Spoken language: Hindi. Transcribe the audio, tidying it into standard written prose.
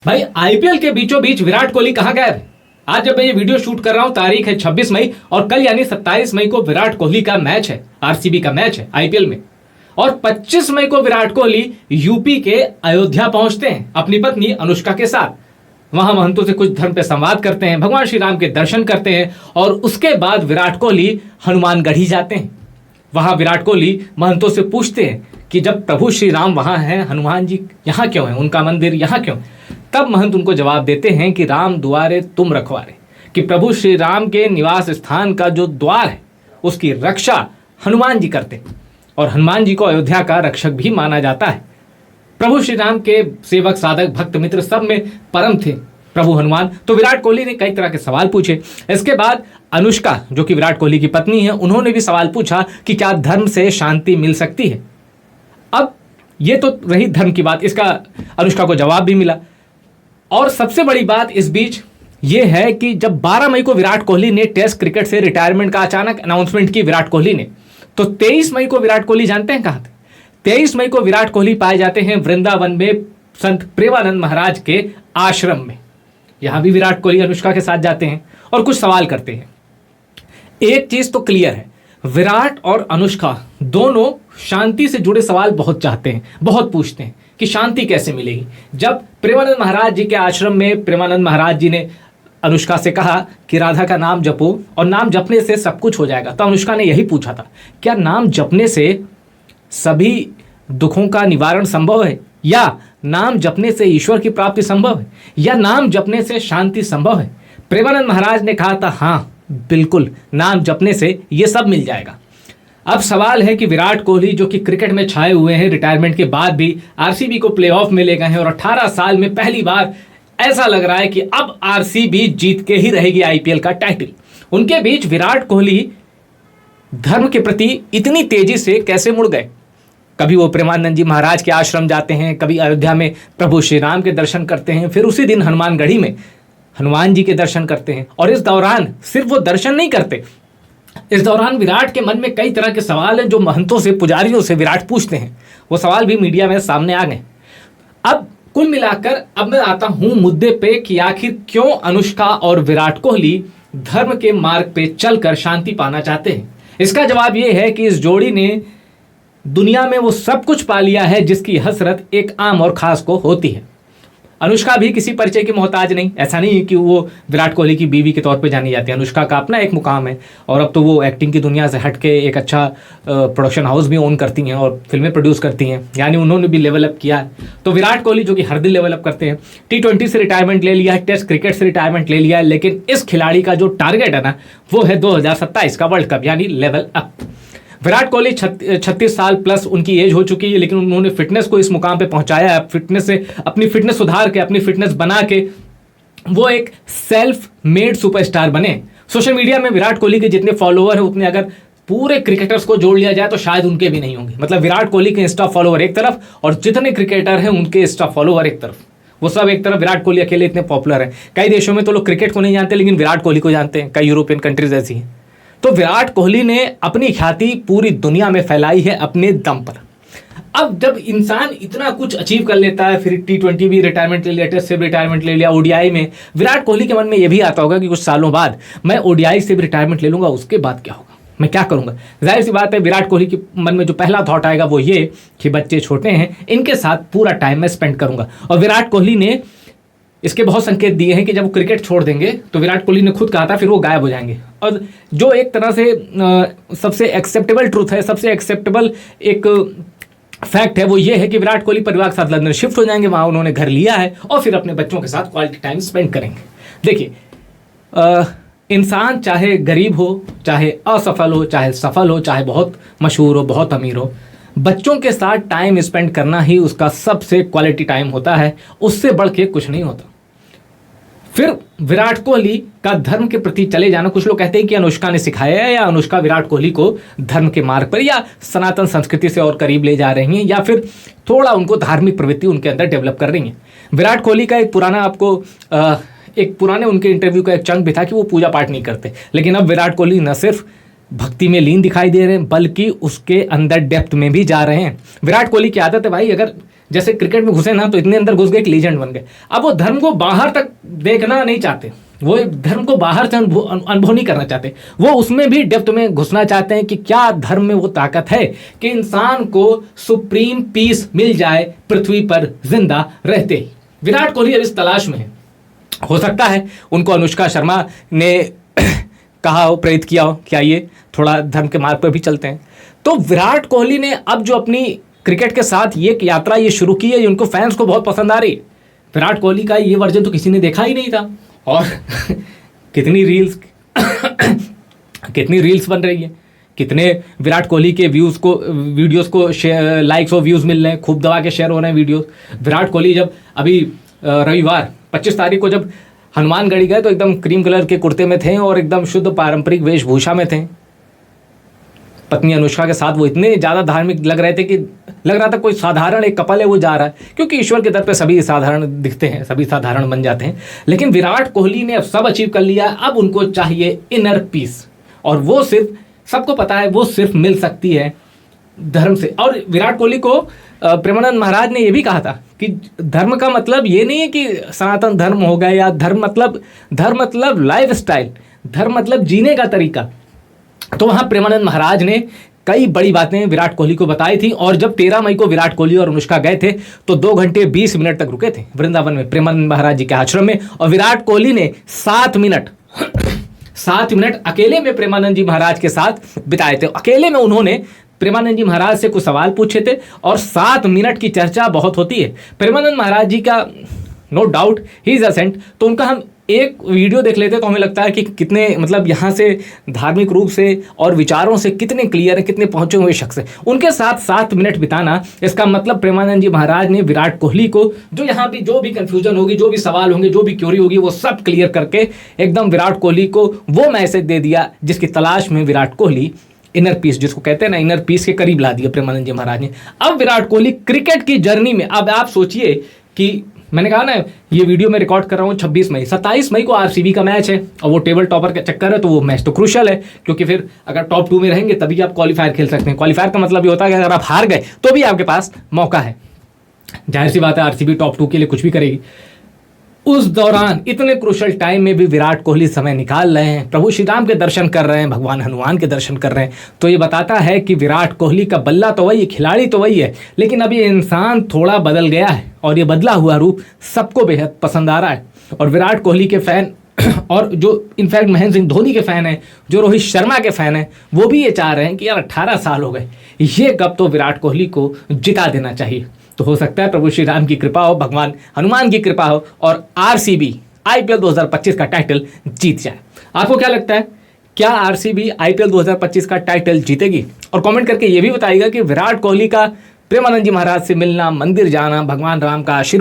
भाई आईपीएल के बीचों बीच विराट कोहली कहां गए? आज जब मैं ये वीडियो शूट कर रहा हूं तारीख है 26 मई और कल यानी 27 मई को विराट कोहली का मैच है, आरसीबी का मैच है आईपीएल में। और 25 मई को विराट कोहली यूपी के अयोध्या पहुंचते हैं अपनी पत्नी अनुष्का के साथ। वहां महंतों से कुछ धर्म पे संवाद करते हैं, भगवान श्री राम के दर्शन करते हैं और उसके बाद विराट कोहली हनुमानगढ़ी जाते हैं। वहां विराट कोहली महंतों से पूछते हैं कि जब प्रभु श्री राम वहां हैं, हनुमान जी यहां क्यों हैं, उनका मंदिर यहां क्यों? तब महंत उनको जवाब देते हैं कि राम दुआरे तुम रखवारे, कि प्रभु श्री राम के निवास स्थान का जो द्वार है उसकी रक्षा हनुमान जी करते हैं और हनुमान जी को अयोध्या का रक्षक भी माना जाता है। प्रभु श्री राम के सेवक, साधक, भक्त, मित्र सब में परम थे प्रभु हनुमान। तो विराट कोहली ने कई तरह के सवाल पूछे। इसके बाद अनुष्का, जो कि विराट कोहली की पत्नी है, उन्होंने भी सवाल पूछा कि क्या धर्म से शांति मिल सकती है। अब ये तो रही धर्म की बात, इसका अनुष्का को जवाब भी मिला। और सबसे बड़ी बात इस बीच ये है कि जब 12 मई को विराट कोहली ने टेस्ट क्रिकेट से रिटायरमेंट का अचानक अनाउंसमेंट की विराट कोहली ने, तो 23 मई को विराट कोहली जानते हैं कहां थे? 23 मई को विराट कोहली पाए जाते हैं वृंदावन में संत प्रेमानंद महाराज के आश्रम में। यहां भी विराट कोहली अनुष्का के साथ जाते हैं और कुछ सवाल करते हैं। एक चीज तो क्लियर है, विराट और अनुष्का दोनों शांति से जुड़े सवाल बहुत चाहते हैं, बहुत पूछते हैं कि शांति कैसे मिलेगी। जब प्रेमानंद महाराज जी के आश्रम में प्रेमानंद महाराज जी ने अनुष्का से कहा कि राधा का नाम जपो और नाम जपने से सब कुछ हो जाएगा, तो अनुष्का ने यही पूछा था, क्या नाम जपने से सभी दुखों का निवारण संभव है, या नाम जपने से ईश्वर की प्राप्ति संभव है, या नाम जपने से शांति संभव है? प्रेमानंद महाराज ने कहा था हाँ बिल्कुल, नाम जपने से ये सब मिल जाएगा। अब सवाल है कि विराट कोहली जो कि क्रिकेट में छाए हुए हैं, रिटायरमेंट के बाद भी आरसीबी को प्लेऑफ में ले गए हैं और 18 साल में पहली बार ऐसा लग रहा है कि अब आरसीबी जीत के ही रहेगी आईपीएल का टाइटल। उनके बीच विराट कोहली धर्म के प्रति इतनी तेजी से कैसे मुड़ गए? कभी वो प्रेमानंद जी महाराज के आश्रम जाते हैं, कभी अयोध्या में प्रभु श्री राम के दर्शन करते हैं, फिर उसी दिन हनुमानगढ़ी में हनुमान जी के दर्शन करते हैं। और इस दौरान सिर्फ वो दर्शन नहीं करते, इस दौरान विराट के मन में कई तरह के सवाल हैं जो महंतों से, पुजारियों से विराट पूछते हैं। वो सवाल भी मीडिया में सामने आ गए। अब कुल मिलाकर अब मैं आता हूं मुद्दे पे कि आखिर क्यों अनुष्का और विराट कोहली धर्म के मार्ग पे चलकर शांति पाना चाहते हैं। इसका जवाब ये है कि इस जोड़ी ने दुनिया में वो सब कुछ पा लिया है जिसकी हसरत एक आम और खास को होती है। अनुष्का भी किसी परिचय की मोहताज नहीं, ऐसा नहीं है कि वो विराट कोहली की बीवी के तौर पे जानी जाती है। अनुष्का का अपना एक मुकाम है और अब तो वो एक्टिंग की दुनिया से हट के एक अच्छा प्रोडक्शन हाउस भी ओन करती हैं और फिल्में प्रोड्यूस करती हैं, यानी उन्होंने भी लेवल अप किया है। तो विराट कोहली जो कि हर दिन लेवल अप करते हैं, T20 से रिटायरमेंट ले लिया है, टेस्ट क्रिकेट से रिटायरमेंट ले लिया है, लेकिन इस खिलाड़ी का जो टारगेट है ना वो है 2027 का वर्ल्ड कप, यानी लेवल अप। विराट कोहली 36 साल प्लस उनकी एज हो चुकी है, लेकिन उन्होंने फिटनेस को इस मुकाम पे पहुंचाया है। फिटनेस से अपनी फिटनेस सुधार के, अपनी फिटनेस बना के वो एक सेल्फ मेड सुपरस्टार बने। सोशल मीडिया में विराट कोहली के जितने फॉलोअर हैं उतने अगर पूरे क्रिकेटर्स को जोड़ लिया जाए तो शायद उनके भी नहीं होंगे। मतलब विराट कोहली के इंस्टा फॉलोअर एक तरफ और जितने क्रिकेटर हैं उनके इंस्टा फॉलोअर एक तरफ, वो सब एक तरफ। विराट कोहली अकेले इतने पॉपुलर हैं। कई देशों में तो लोग क्रिकेट को नहीं जानते लेकिन विराट कोहली को जानते हैं, कई यूरोपियन कंट्रीज ऐसी हैं। तो विराट कोहली ने अपनी ख्याति पूरी दुनिया में फैलाई है अपने दम पर। अब जब इंसान इतना कुछ अचीव कर लेता है, फिर T20 भी रिटायरमेंट ले लिया, टेस्ट से भी रिटायरमेंट ले लिया, ओडीआई में, विराट कोहली के मन में यह भी आता होगा कि कुछ सालों बाद मैं ओडीआई से भी रिटायरमेंट ले लूंगा, उसके बाद क्या होगा, मैं क्या करूंगा। जाहिर सी बात है विराट कोहली के मन में जो पहला थॉट आएगा वो ये कि बच्चे छोटे हैं, इनके साथ पूरा टाइम मैं स्पेंड करूंगा। और विराट कोहली ने इसके बहुत संकेत दिए हैं कि जब वो क्रिकेट छोड़ देंगे तो विराट कोहली ने खुद कहा था फिर वो गायब हो जाएंगे। और जो एक तरह से सबसे एक्सेप्टेबल ट्रूथ है, सबसे एक्सेप्टेबल एक फैक्ट है, वो ये है कि विराट कोहली परिवार के साथ लंदन शिफ्ट हो जाएंगे, वहाँ उन्होंने घर लिया है और फिर अपने बच्चों के साथ क्वालिटी टाइम स्पेंड करेंगे। देखिए, इंसान चाहे गरीब हो, चाहे असफल हो, चाहे सफल हो, चाहे बहुत मशहूर हो, बहुत अमीर हो, बच्चों के साथ टाइम स्पेंड करना ही उसका सबसे क्वालिटी टाइम होता है, उससे बढ़ के कुछ नहीं होता। फिर विराट कोहली का धर्म के प्रति चले जाना, कुछ लोग कहते हैं कि अनुष्का ने सिखाया है या अनुष्का विराट कोहली को धर्म के मार्ग पर या सनातन संस्कृति से और करीब ले जा रही हैं, या फिर थोड़ा उनको धार्मिक प्रवृत्ति उनके अंदर डेवलप कर रही हैं। विराट कोहली का एक पुराना एक पुराने उनके इंटरव्यू का एक चंक भी था कि वो पूजा पाठ नहीं करते, लेकिन अब विराट कोहली न सिर्फ भक्ति में लीन दिखाई दे रहे हैं बल्कि उसके अंदर डेप्थ में भी जा रहे हैं। विराट कोहली की आदत है भाई, अगर जैसे क्रिकेट में घुसे ना तो इतने अंदर घुस गए कि लीजेंड बन गए। अब वो धर्म को बाहर तक देखना नहीं चाहते, वो धर्म को बाहर से अनुभव नहीं करना चाहते, वो उसमें भी डेप्थ में घुसना चाहते हैं कि क्या धर्म में वो ताकत है कि इंसान को सुप्रीम पीस मिल जाए पृथ्वी पर जिंदा रहते ही। विराट कोहली अब इस तलाश में है। हो सकता है उनको अनुष्का शर्मा ने कहा हो, प्रेरित किया हो कि आइए थोड़ा धर्म के मार्ग पर भी चलते हैं। तो विराट कोहली ने अब जो अपनी क्रिकेट के साथ ये यात्रा ये शुरू की है, उनको फैंस को बहुत पसंद आ रही है। विराट कोहली का ये वर्जन तो किसी ने देखा ही नहीं था, और कितनी रील्स बन रही है, कितने विराट कोहली के वीडियोस को लाइक्स और व्यूज़ मिल रहे हैं, खूब दबा के शेयर हो रहे हैं वीडियोस। विराट कोहली जब अभी रविवार 25 तारीख को जब हनुमानगढ़ी गए तो एकदम क्रीम कलर के कुर्ते में थे और एकदम शुद्ध पारंपरिक वेशभूषा में थे। पत्नी अनुष्का के साथ वो इतने ज़्यादा धार्मिक लग रहे थे कि लग रहा था कोई साधारण एक कपल है वो जा रहा है, क्योंकि ईश्वर के दर पे सभी साधारण दिखते हैं, सभी साधारण बन जाते हैं। लेकिन विराट कोहली ने अब सब अचीव कर लिया, अब उनको चाहिए इनर पीस, और वो सिर्फ, सबको पता है वो सिर्फ मिल सकती है धर्म से। और विराट कोहली को प्रेमानंद महाराज ने ये भी कहा था कि धर्म का मतलब ये नहीं है कि सनातन धर्म हो गया, या धर्म मतलब लाइफ स्टाइल, धर्म मतलब जीने का तरीका। तो वहाँ प्रेमानंद महाराज ने कई बड़ी बातें विराट कोहली को बताई थी। और जब 13 मई को विराट कोहली और अनुष्का गए थे तो 2 घंटे 20 मिनट तक रुके थे वृंदावन में प्रेमानंद महाराज जी के आश्रम में, और विराट कोहली ने 7 मिनट अकेले में प्रेमानंद जी महाराज के साथ बिताए थे। अकेले में उन्होंने प्रेमानंद जी महाराज से कुछ सवाल पूछे थे, और 7 मिनट की चर्चा बहुत होती है। प्रेमानंद महाराज जी का no doubt he is a saint, तो उनका हम एक वीडियो देख लेते तो हमें लगता है कि कितने मतलब यहाँ से धार्मिक रूप से और विचारों से कितने क्लियर है, कितने पहुंचे हुए शख्स है। उनके साथ 7 मिनट बिताना, इसका मतलब प्रेमानंद जी महाराज ने विराट कोहली को जो यहाँ भी जो भी कंफ्यूजन होगी, जो भी सवाल होंगे, जो भी क्यूरी होगी, वो सब क्लियर करके एकदम विराट कोहली को वो मैसेज दे दिया जिसकी तलाश में विराट कोहली इनर पीस, जिसको कहते हैं ना, इनर पीस के करीब ला दिया प्रेमानंद जी महाराज ने। अब विराट कोहली क्रिकेट की जर्नी में, अब आप सोचिए कि मैंने कहा ना ये वीडियो मैं रिकॉर्ड कर रहा हूँ 26 मई, 27 मई को आरसीबी का मैच है, और वो टेबल टॉपर का चक्कर है, तो वो मैच तो क्रूशियल है, क्योंकि फिर अगर टॉप 2 में रहेंगे तभी आप क्वालिफायर खेल सकते हैं। क्वालिफायर का मतलब ये होता है कि अगर आप हार गए तो भी आपके पास मौका है। जाहिर सी बात है आरसीबी टॉप 2 के लिए कुछ भी करेगी। उस दौरान इतने क्रूशियल टाइम में भी विराट कोहली समय निकाल रहे हैं, प्रभु श्री राम के दर्शन कर रहे हैं, भगवान हनुमान के दर्शन कर रहे हैं। तो ये बताता है कि विराट कोहली का बल्ला तो वही, खिलाड़ी तो वही है, लेकिन अब ये इंसान थोड़ा बदल गया है, और ये बदला हुआ रूप सबको बेहद पसंद आ रहा है। और विराट कोहली के फैन और जो इनफैक्ट महेंद्र सिंह धोनी के फ़ैन हैं, जो रोहित शर्मा के फ़ैन हैं, वो भी ये चाह रहे हैं कि यार 18 साल हो गए, ये कब तो विराट कोहली को जिता देना चाहिए। तो हो सकता है प्रभु श्री राम की कृपा हो, भगवान हनुमान की कृपा हो, और आरसीबी आईपीएल 2025 का टाइटल जीत जाए। आपको क्या लगता है, क्या आरसीबी आईपीएल 2025 का टाइटल जीतेगी? और कमेंट करके ये भी बताइएगा कि विराट कोहली का प्रेमानंद जी महाराज से मिलना, मंदिर जाना, भगवान राम का आशीर्वाद